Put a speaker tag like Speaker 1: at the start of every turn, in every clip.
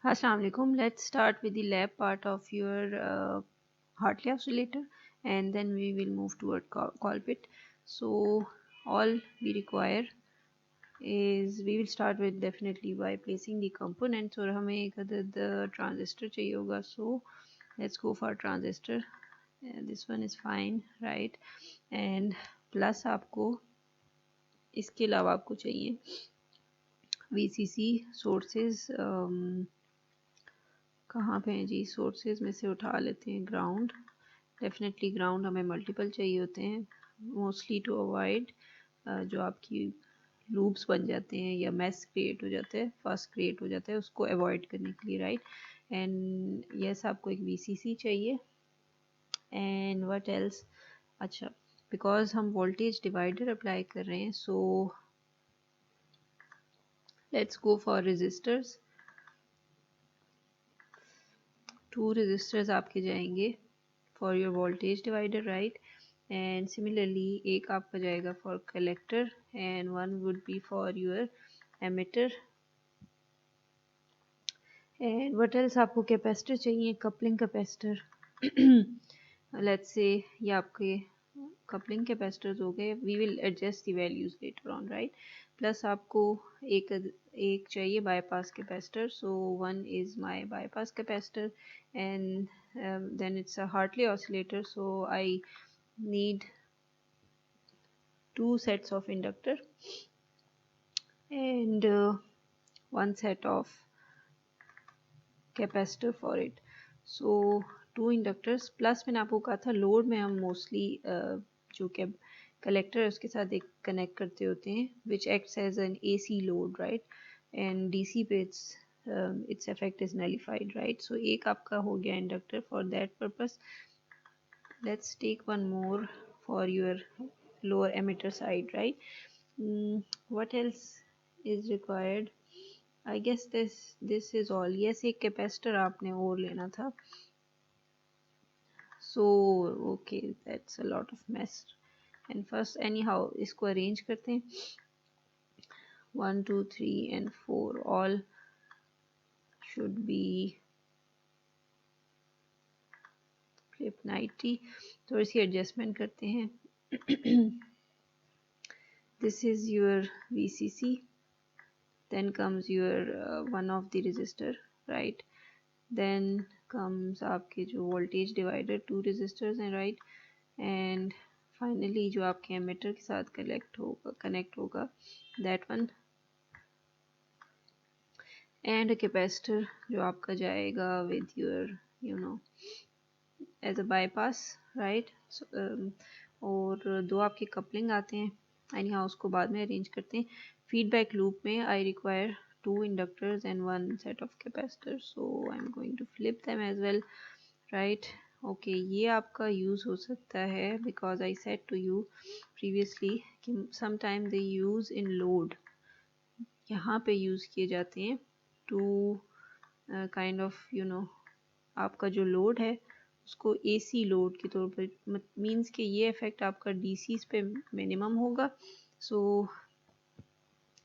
Speaker 1: Assalamu alaikum. Let's start with the lab part of your Hartley Oscillator, and then we will move toward Colbit. So all we require is we will start with definitely by placing the components और हमें एक अदद transistor चाहिए होगा. So let's go for transistor. This one is fine, right? And plus आपको इसके अलावा आपको चाहिए VCC sources. कहाँ पे हैं जी? सोर्सेज में से उठा लेते हैं ग्राउंड. डेफिनेटली ग्राउंड हमें मल्टीपल चाहिए होते हैं, मोस्टली टू अवॉइड जो आपकी लूप्स बन जाते हैं या मैस क्रिएट हो जाता है, फर्स्ट क्रिएट हो जाता है, उसको अवॉइड करने के लिए, राइट. एंड यस आपको एक VCC चाहिए. And what else? अच्छा, बिकॉज हम वोल्टेज डिवाइडर अप्लाई कर रहे हैं, so let's go for resistors. 2 resistors आपके जाएंगे for your voltage divider, right. And similarly एक आपका जाएगा for collector and one would be for your emitter. And what else? आपको कैपेसिटर चाहिए, कपलिंग कैपेसिटर. लेट्स से ये आपके कपलिंग कैपेसिटर्स हो गए. We will adjust the values later on, right. Plus आपको एक चाहिए bypass capacitor. So one is my bypass capacitor and then it's a Hartley oscillator, so I need 2 sets of inductor and 1 set of capacitor for it. So 2 inductors plus मैंने आपको कहा था load में हम mostly जो collector है उसके साथ एक कनेक्ट करते होते हैं which acts as an AC load, right. and DC पे its effect is nullified, right. so एक आपका हो गया inductor. for that purpose let's take one more for your lower emitter side, right. What else is required? I guess this is all. yes, एक capacitor आपने और लेना था. so okay, that's a lot of mess. and first anyhow इसको arrange करते हैं. 1 2 3 and 4 all should be flip 90. थोड़ी सी adjustment करते हैं. this is your VCC, then comes your one of the resistor, right. then comes आपके जो voltage divider, 2 resistors हैं, right. and finally जो आपके emitter के साथ connect होगा that one, and a capacitor जो आपका जाएगा with your as a bypass, right. so, और 2 आपके coupling आते हैं. anyhow उसको बाद में arrange करते हैं. feedback loop में I require 2 inductors and 1 set of capacitors, so I'm going to flip them as well, right. okay, ये आपका use हो सकता है because I said to you previously कि sometimes they use in load, यहाँ पे use किए जाते हैं to kind of आपका जो load है उसको AC लोड के तौर पर, मीन्स कि ये इफेक्ट आपका DC पे मिनिमम होगा. सो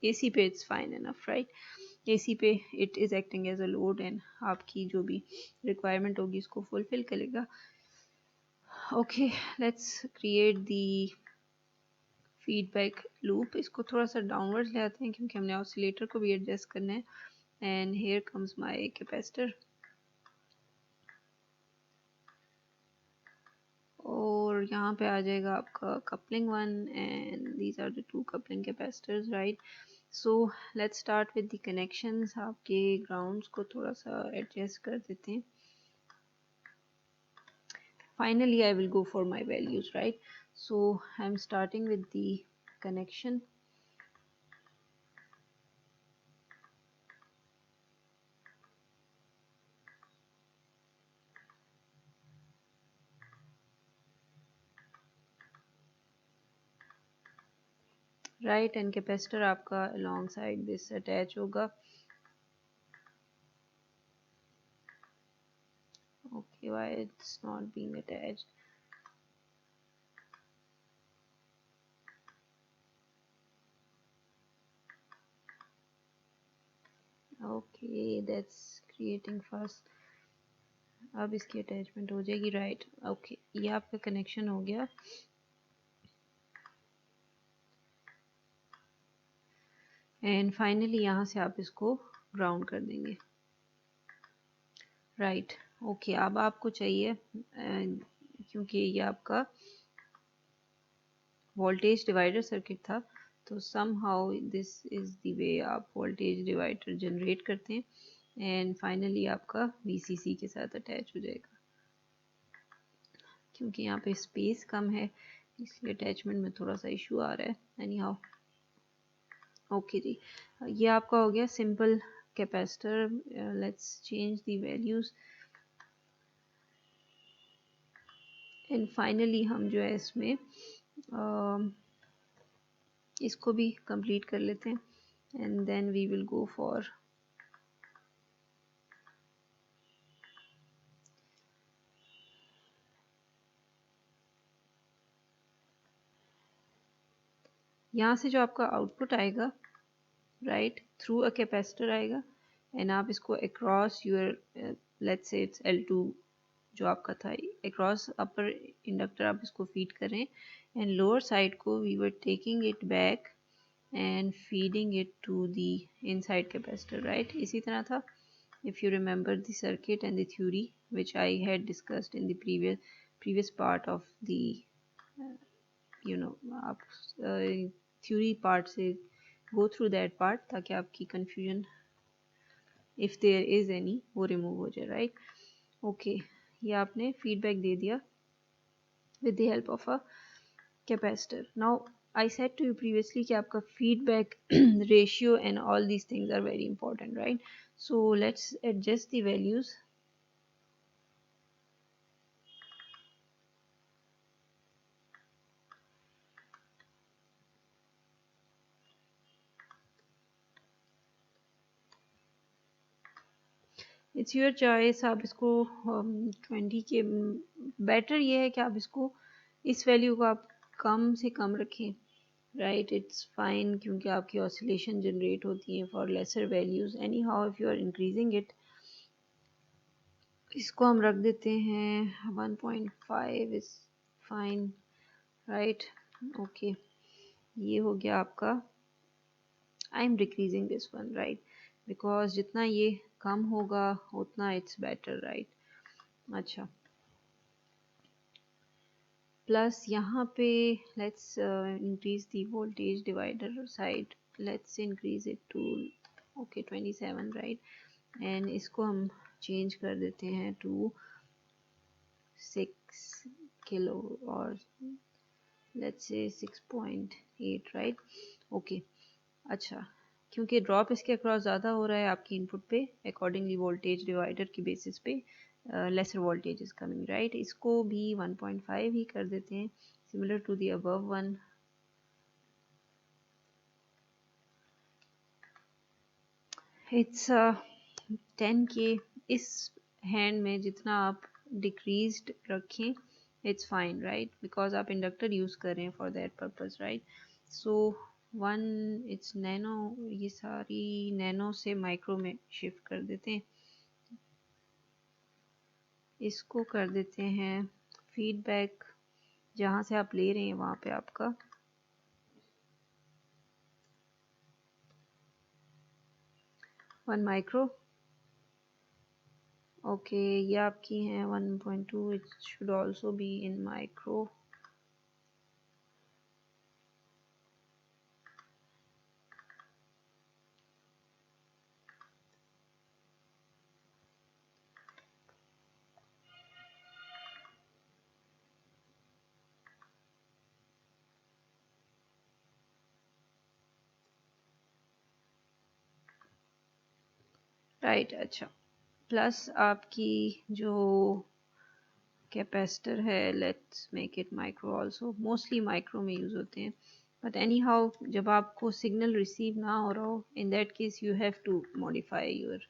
Speaker 1: AC पे it's fine enough, right. AC पे it is acting as a load and आपकी जो भी रिक्वायरमेंट होगी इसको फुलफिल करेगा. Okay, let's create the feedback loop. इसको थोड़ा सा डाउनवर्ड ले आते हैं क्योंकि हमने ऑसिलेटर को भी एडजस्ट करना है. And here comes my capacitor. और यहाँ पे आ जाएगा आपका coupling one and these are the 2 coupling capacitors, right. So let's start with the connections. आपके ग्राउंड्स को थोड़ा सा एडजस्ट कर देते हैं. Finally I will go for my values, right. So I am starting with the connection. Right, and capacitor आपका alongside this attach होगा. okay, why it's not being attached? Okay that's creating fast. अब इसकी attachment हो जाएगी, right. Okay ये आपका connection हो गया। एंड फाइनली यहाँ से आप इसको ग्राउंड कर देंगे, राइट। ओके अब आपको चाहिए क्योंकि ये आपका वोल्टेज डिवाइडर सर्किट था, तो somehow this is the way आप वोल्टेज डिवाइडर जनरेट करते हैं। एंड फाइनली आपका VCC के साथ अटैच हो जाएगा। क्योंकि यहाँ पे स्पेस कम है इसलिए अटैचमेंट में थोड़ा सा इशू आ रहा है। एनी हाउ ओके जी, ये आपका हो गया simple capacitor. Let's change the values and finally हम जो है इसमें इसको भी कंप्लीट कर लेते हैं and then we will go for यहाँ से जो आपका आउटपुट आएगा, राइट, थ्रू अ कैपेसिटर आएगा एंड आप इसको across your let's say it's L2 जो आपका था, अक्रॉस अपर इंडक्टर आप इसको फीड करें एंड लोअर साइड को we were taking it back and feeding it to the inside capacitor, right? इसी तरह था, if you remember the circuit and the theory which I had discussed in the previous part of the आप theory part से go through that part ताकि आपकी confusion if there is any वो remove हो जाए, right? Okay, ये आपने feedback दे दिया with the help of a capacitor. Now I said to you previously कि आपका feedback ratio and all these things are very important, right? So let's adjust the values. It's your choice, आप इसको 20 के better ये है कि आप इसको इस वैल्यू को आप कम से कम रखें, राइट, इट्स फाइन, क्योंकि आपकी ऑसिलेशन जनरेट होती है for lesser values. Anyhow if you are increasing it, इसको हम रख देते हैं 1.5 इज फाइन, राइट। ओके ये हो गया आपका, I am decreasing this one, right, because जितना ये कम होगा उतना इट्स बेटर, राइट। अच्छा प्लस यहाँ पे let's increase the voltage divider side, let's increase it to okay 27, right, and इसको हम चेंज कर देते हैं टू 6 किलो और लेट्स से 6.8, राइट। ओके अच्छा क्योंकि ड्रॉप इसके अक्रॉस ज़्यादा हो रहा है आपकी इनपुट पे, अकॉर्डिंगली वोल्टेज डिवाइडर की बेसिस पे lesser voltage is coming, right. इसको भी 1.5 ही कर देते हैं, similar to the above one. It's 10 के इस हैंड में जितना आप डिक्रीज्ड रखें इट्स फाइन, राइट, बिकॉज आप इंडक्टर यूज़ कर रहे हैं for that purpose, right. So 1 it's nano, ये सारी नैनो से माइक्रो में शिफ्ट कर देते हैं। इसको कर देते हैं फीडबैक, जहाँ से आप ले रहे हैं वहाँ पे आपका 1 माइक्रो। ओके ये आपकी हैं 1.2, it should also be in micro. Right अच्छा प्लस आपकी जो कैपेसिटर है, let's make it micro also, mostly micro में यूज़ होते हैं, बट एनी हाउ जब आपको सिग्नल रिसीव ना हो रहा हो, in that case you have to modify your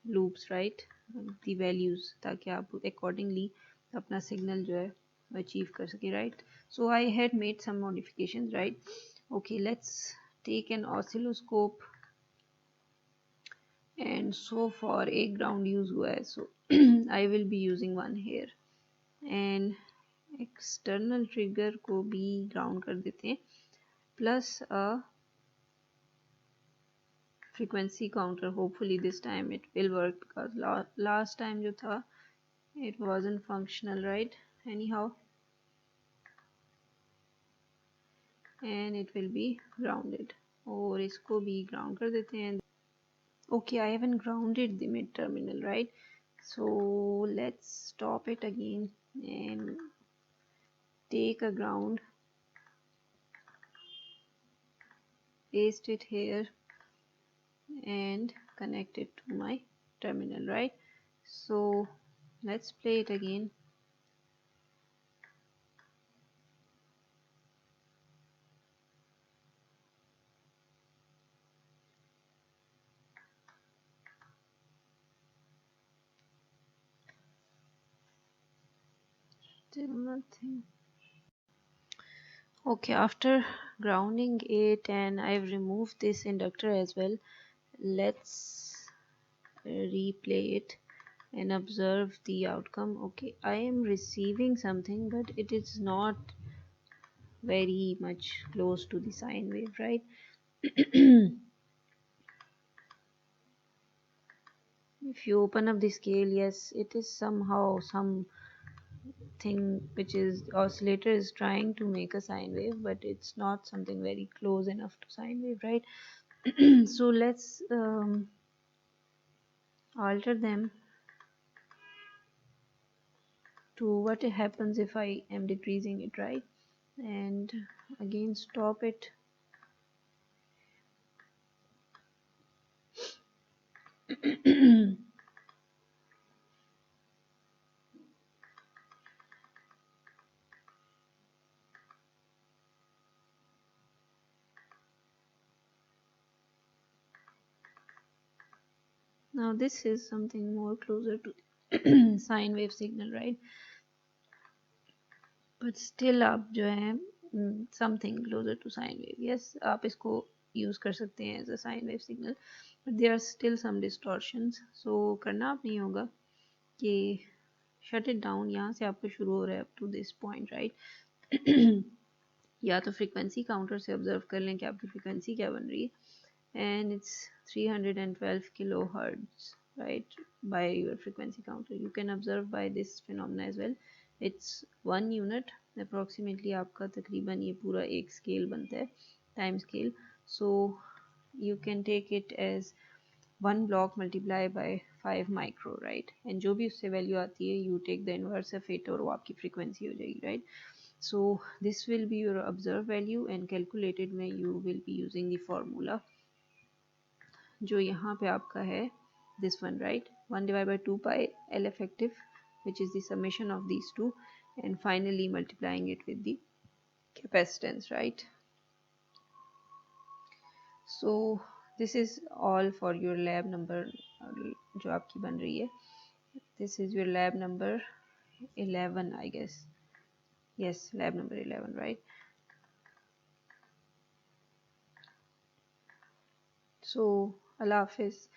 Speaker 1: loops, right, the values, ताकि आप अकॉर्डिंगली अपना सिग्नल जो है अचीव कर सके, right. So I had made some modification, right. Okay let's take an oscilloscope and so for एक ground use हुआ है, so I will be using one here. And external trigger को भी ग्राउंड कर देते हैं, plus a frequency counter. Hopefully this time it will work, because last time जो था it wasn't functional, right? Anyhow, and it will be grounded, और इसको भी ground कर देते हैं. Okay, I haven't grounded the mid terminal, right? So let's stop it again and take a ground, paste it here and connect it to my terminal, right? So let's play it again. Still nothing. Okay, after grounding it, and I've removed this inductor as well, let's replay it and observe the outcome. Okay, I am receiving something, but it is not very much close to the sine wave, right? If you open up the scale, yes, it is somehow something which is oscillator is trying to make a sine wave, but it's not something very close enough to sine wave, right? So let's alter them to what happens if I am decreasing it, right? And again stop it. Now this is something more closer to sine wave signal, right? But still आप जो है something closer to sine wave. Yes, आप इसको use कर सकते हैं as a sine wave signal, but there are still some distortions. So करना आप नहीं होगा कि shut it down, यहाँ से आपको शुरू हो रहा है up to this point, right? या तो frequency counter से observe कर लें कि आपकी frequency क्या बन रही है, and it's 312 kilohertz, right? By your frequency counter you can observe by this phenomena as well. It's 1 unit approximately. आपका तकरीबन ये पूरा एक scale बनता है, time scale. So you can take it as 1 block multiply by 5 micro, right? And जो भी उससे value आती है you take the inverse of it और वो आपकी frequency हो जाएगी, right? So this will be your observed value, and calculated में you will be using the formula जो यहाँ पे आपका है this one, right? 1 divided by 2 pi L effective, which is the summation of these two, and finally multiplying it with the capacitance, right? So this is all for your lab number जो आपकी बन रही है. This is your lab number 11, I guess. Yes, lab number 11, right? So Allah Hafiz.